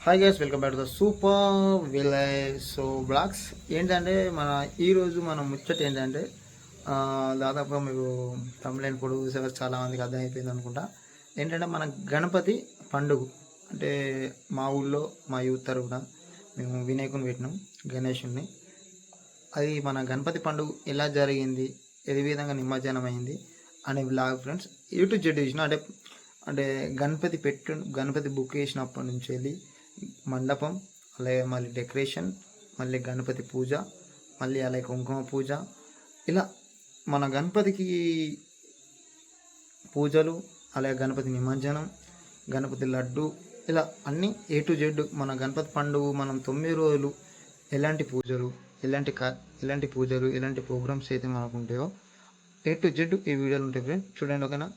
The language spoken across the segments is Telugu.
Hi guys, welcome back to the super village so blogs. ఏంటంటే ఈరోజు మన ముచ్చట ఏంటంటే దాదాపుగా మీకు తమిళన్ పొడుగు చూసేవారు చాలామందికి అర్థమైపోయింది అనుకుంటా. ఏంటంటే మన గణపతి పండుగ అంటే మా ఊళ్ళో మా యూత్ తరఫున మేము వినాయకుని పెట్టినాం, గణేషుని. అది మన గణపతి పండుగ ఎలా జరిగింది, ఏ విధంగా నిమజ్జనం అయింది అనే బ్లాగ్ ఫ్రెండ్స్. యూట్యూబ్ జెడ్ చూసిన అంటే గణపతి బుక్ చేసినప్పటి నుంచి వెళ్ళి మండపం, అలాగే మళ్ళీ డెకరేషన్, మళ్ళీ గణపతి పూజ, మళ్ళీ అలాగే కుంకుమ పూజ, ఇలా మన గణపతికి పూజలు, అలాగే గణపతి నిమజ్జనం, గణపతి లడ్డు, ఇలా అన్నీ ఏ టు జెడ్ మన గణపతి పండుగ మనం 9 రోజులు ఎలాంటి పూజలు, ఎలాంటి ప్రోగ్రామ్స్ అయితే మనకు ఉంటాయో ఏ టు జెడ్ ఈ వీడియోలు ఉంటాయి ఫ్రెండ్స్. చూడండి, ఓకేనా.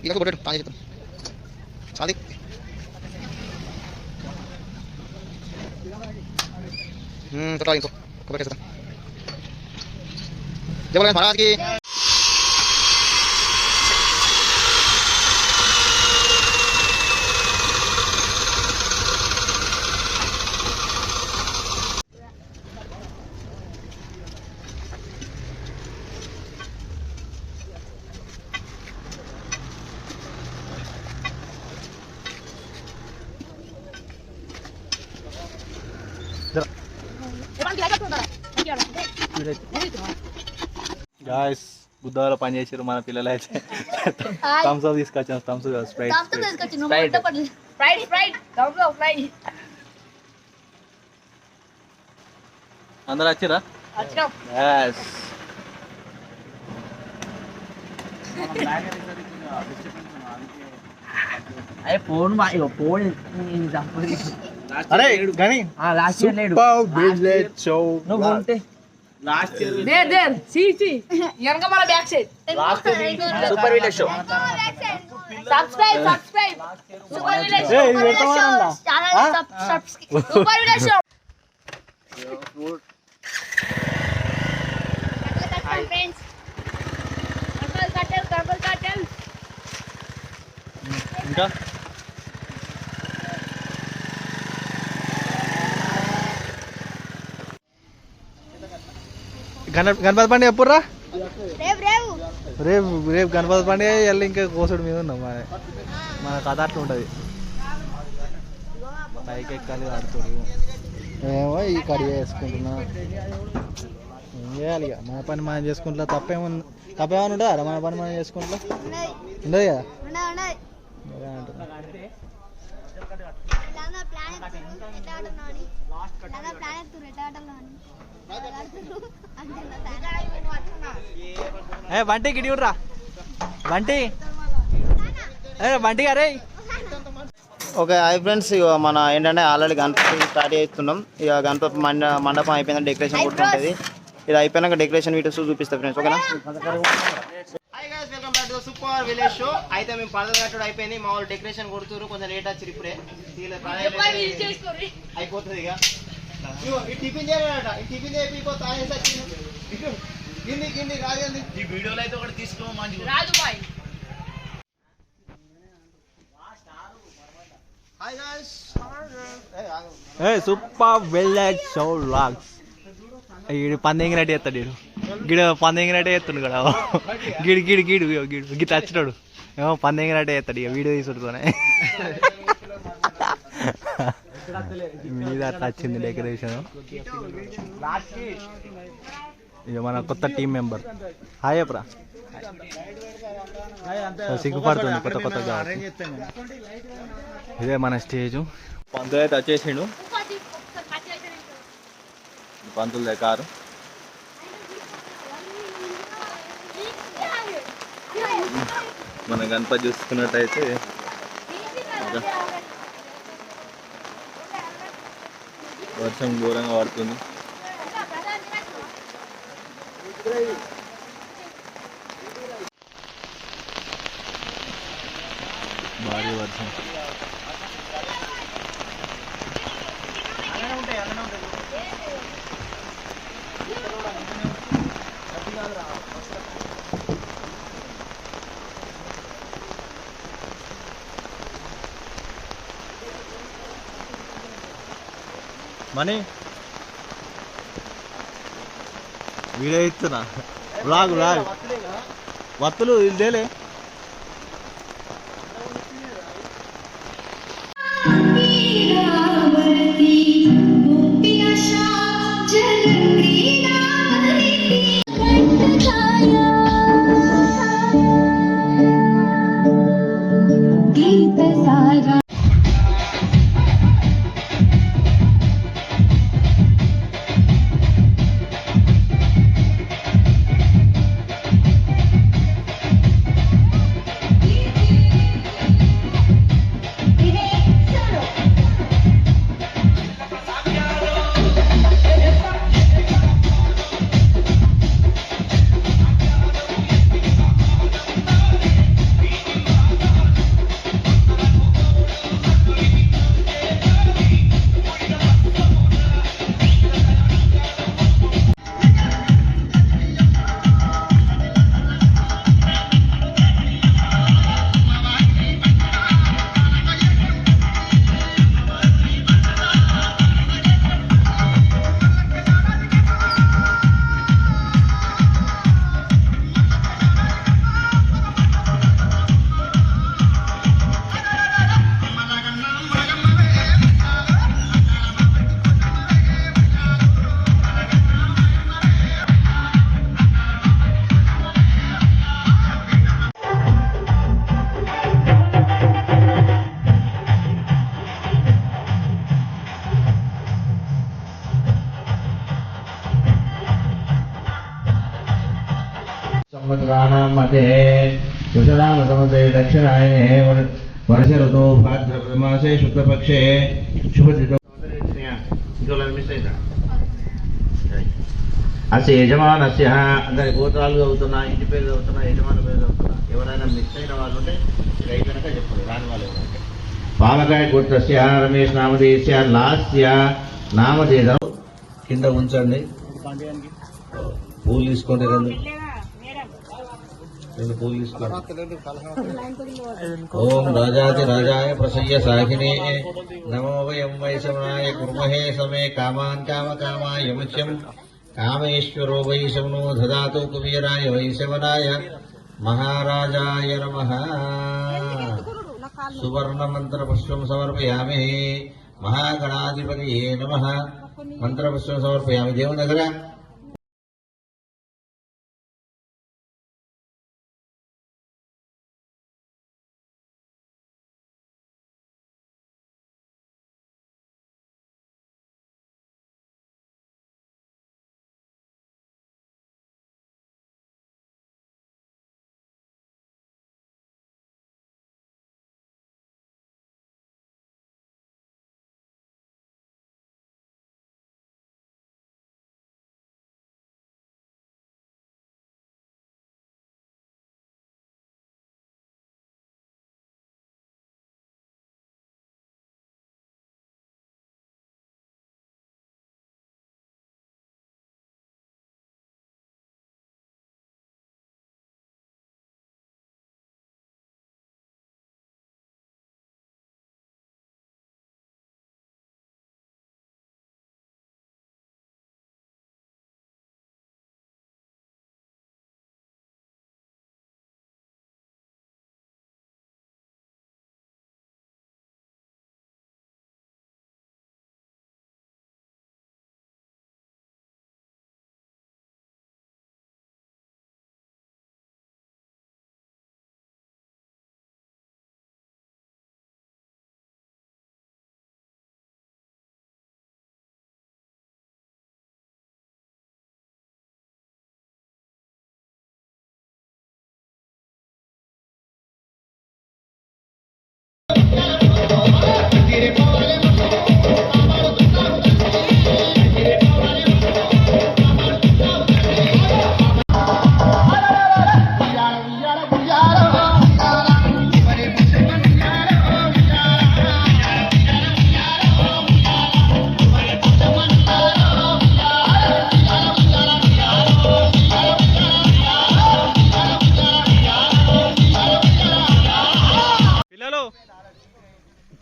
ఇలాగ పానీ చెప్తాం సాది ఇంకో కొబ్బరికాయ జై మహారాజ్కి. గాయ్స్, బుద్ధవాళ్ళ పని చేసారు మన పిల్లలు అయితే. థమ్స్ అప్ తీసుకొచ్చాను, థమ్స్ స్ప్రైట్. అందరు వచ్చిరా? అరే కానీ Last year there see yanka mala back side last year super village show subscribe super village show channel subscribe super village show friends carpal ఇంకా గణపతి పండుగ ఎప్పుడురా? రేపు గణపతి పండుగ వెళ్ళి ఇంకా కోసుడు మీద ఉన్నాం. మన కథ అట్లా ఉంటుంది. పైకి ఎక్కాలి, ఆడుతాడు ఏమో ఈ కడి వేసుకుంటున్నా. ఏం చేయాలి ఇక, మన పని మనం చేసుకుంటా. తప్పేమన్నా ఉంటుందా? మన పని మనం చేసుకుంటా ఉండదు కదా. బంటి గిడిరా బంటి గారే. Okay, hi friends. ఇక మన ఏంటంటే ఆల్రెడీ గణపతి స్టార్ట్ చేస్తున్నాం. ఇక గణపతి మండపం అయిపోయింది, డెకరేషన్ కొట్టుకుంటుంది. ఇది అయిపోయినాక డెకరేషన్ వీడియోస్ చూపిస్తాం ఫ్రెండ్స్, ఓకేనా. Hi guys, welcome back to super village show. అయితే మేము పడద కట్టడం అయిపోయింది, మా వాళ్ళు డెకరేషన్ కొడుతున్నారు. కొంచెం లేట్ వచ్చి ఇప్పుడే అయిపోతుంది. ఇక టిఫిన్ చేయాలట, టిఫిన్ అయిపోతా గింది రాజండి. ఈ వీడియోలో అయితే ఒకటి తీసుకోమని సూపర్ విలేజ్ షో వ్లాగ్స్. పందెంగి రెడీ చేస్తాడు. గిడ పందెంగినట్టే చేస్తుండు కదా గిడి గిడి గిడు గిడు గిట్ వచ్చినాడు ఏమో పందెంగినట్టే చేస్తాడు ఇక వీడియో తీసుడుతోనే మీద అట్లా వచ్చింది డెకరేషన్. ఇక మన కొత్త టీం మెంబర్ హాయ్ అప్రా సిగ్గుపడుతుంది కొత్త కొత్తగా. ఇదే మన స్టేజు. పంతులు అయితే వచ్చేసిండు. పంతులు కారు మన గణపతి చూసుకున్నట్టయితే వర్షం ఘోరంగా పడుతుంది. భారీ వర్షం. మనీ వీడియో ఇస్తున్నా రాగు వత్తులు ఇదేలే. संवत्सराणां मध्ये कुशलामसमते दक्षिणायने वर्ष ऋतौ भाद्रपदमासे शुक्लपक्षे शुभतिथौ అసలు యజమానస్య అందరి గోత్రాలు చదువుతున్నా, ఇంటి పేరు చదువుతున్నా, యజమాని పేరు చదువుతున్నా. ఎవరైనా మిస్ అయిన వాళ్ళు ఉంటే ఇది అయిపోయినాక చెప్పండి. రాని వాళ్ళు ఎవరంటే పాలకాయ గోత్రస్య రమేష్ నామధేయస్య లాస్య నామధేయ కింద ఉంచండి. పూలు తీసుకోండి. రెండు పూలు తీసుకోండి. ఓం రాజాతి రాజాయ ప్రసయ్య సాహినే నమో వయం వైశవనాయ కుర్మహే సమే కామాన్ కామకామాయ ముఖ్యం కామేశ్వరో వైశవనో దదాతు కుబేరాయ వైశవనాయ మహారాజాయ నమః. సువర్ణ మంత్ర పుష్పం సమర్పయామి. మహాగణాధిపతియే నమః. మంత్ర పుష్పం సమర్పయామి. దేవుని దగ్గర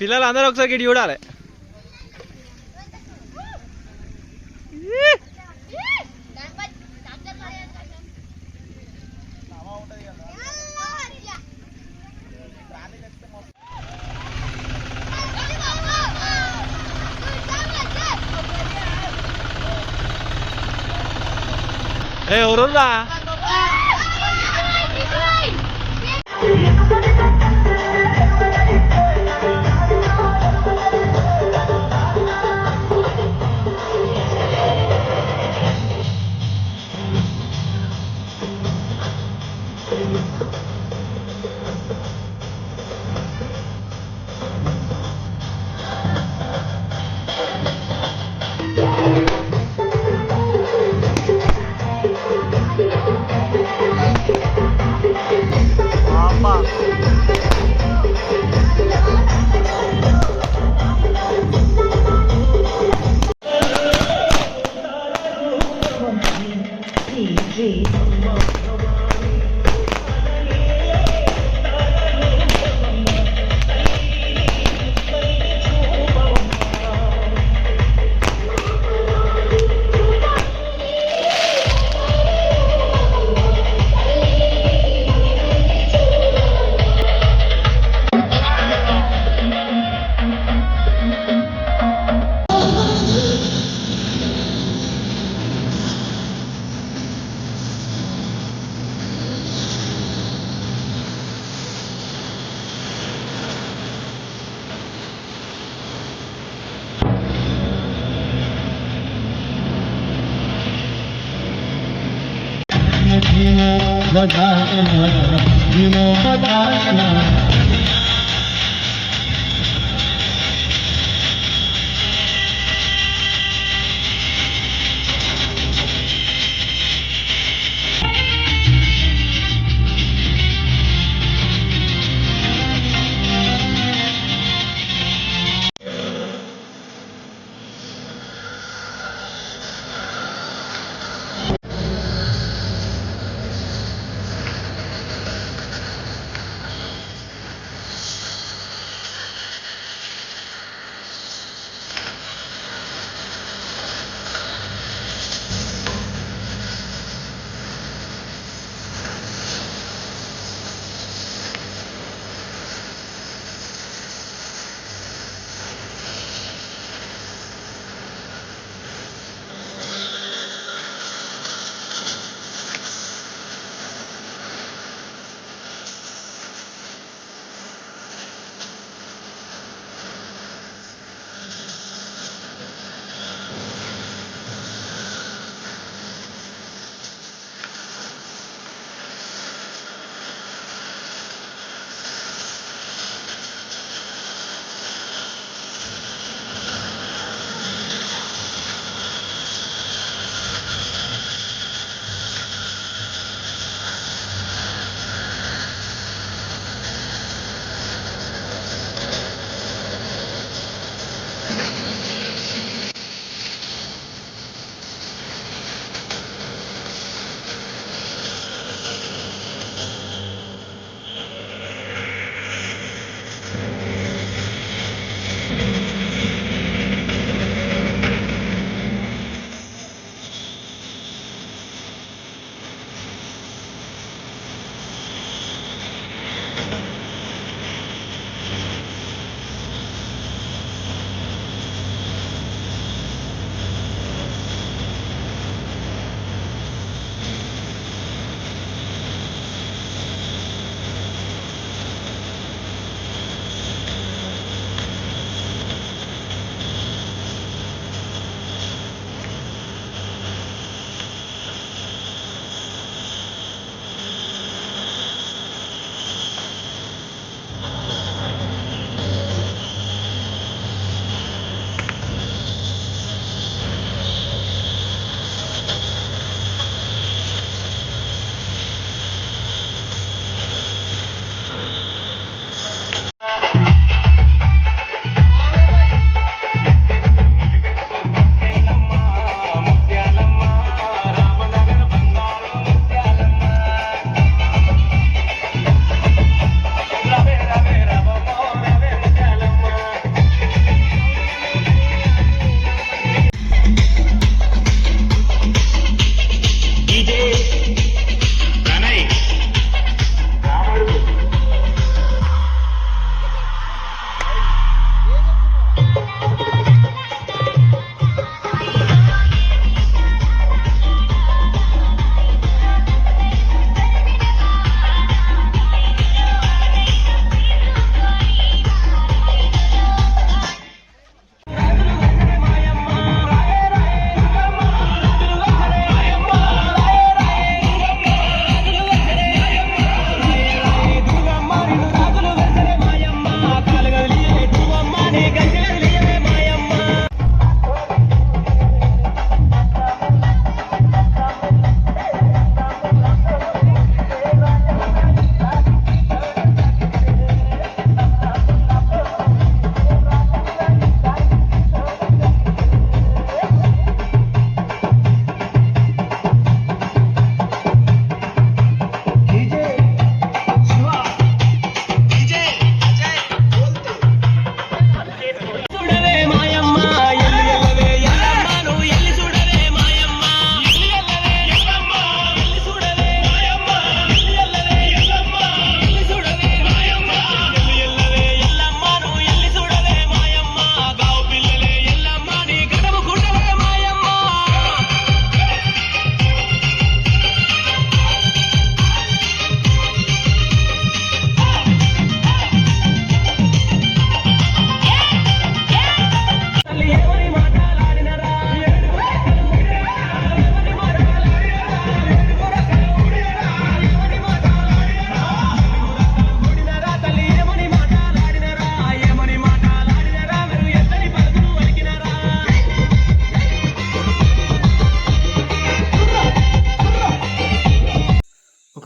పిల్లలు అందరూ ఒకసారి గిడి చూడాలి. ఎవరురా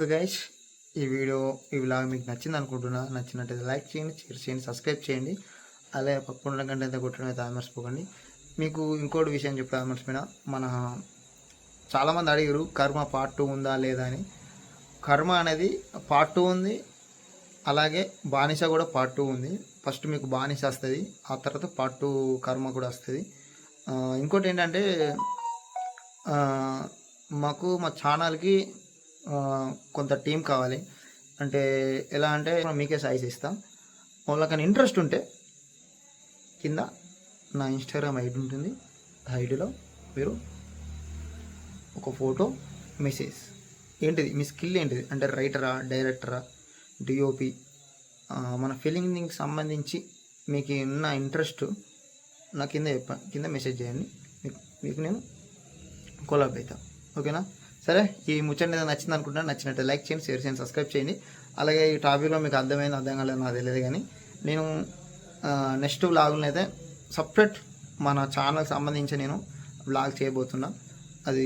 ఓకే గైస్, ఈ వ్లాగ్ మీకు నచ్చింది అనుకుంటున్నా. నచ్చినట్టయితే లైక్ చేయండి, షేర్ చేయండి, సబ్స్క్రైబ్ చేయండి. అలాగే పక్కన గంట అయితే కొట్టడం అయితే మర్చిపోకండి. మీకు ఇంకోటి విషయం చెప్పాలి మర్చిపోయినా, మన చాలామంది అడిగారు కర్మ పార్ట్ 2 ఉందా లేదా అని. కర్మ అనేది పార్ట్ 2 ఉంది, అలాగే బానిస కూడా పార్ట్ 2 ఉంది. ఫస్ట్ మీకు బానిస వస్తుంది, ఆ తర్వాత పార్ట్ 2 కర్మ కూడా వస్తుంది. ఇంకోటి ఏంటంటే మాకు మా ఛానల్కి కొంత టీం కావాలి. అంటే ఎలా అంటే మీకే సైజ్ ఇస్తాం. వాళ్ళకని ఇంట్రెస్ట్ ఉంటే కింద నా ఇన్స్టాగ్రామ్ ఐడి ఉంటుంది. ఐడిలో మీరు ఒక ఫోటో, మెసేజ్ ఏంటిది మీ స్కిల్ ఏంటిది అంటే రైటరా, డైరెక్టరా, డిఓపి, మన ఫిలింగ్కి సంబంధించి మీకు ఉన్న ఇంట్రెస్ట్ నా కింద మెసేజ్ చేయండి. మీకు నేను కొలాబ్ అవుతా. ఓకేనా? సరే, ఈ ముచ్చట మీద నచ్చింది అనుకుంటున్నాను. నచ్చినట్టు లైక్ చేయండి, షేర్ చేయండి, సబ్స్క్రైబ్ చేయండి. అలాగే ఈ టాపిక్లో మీకు అర్థం కాలేదు నాకు తెలియదు, కానీ నేను నెక్స్ట్ వ్లాగులను అయితే సపరేట్ మన ఛానల్కి సంబంధించి నేను వ్లాగ్ చేయబోతున్నా. అది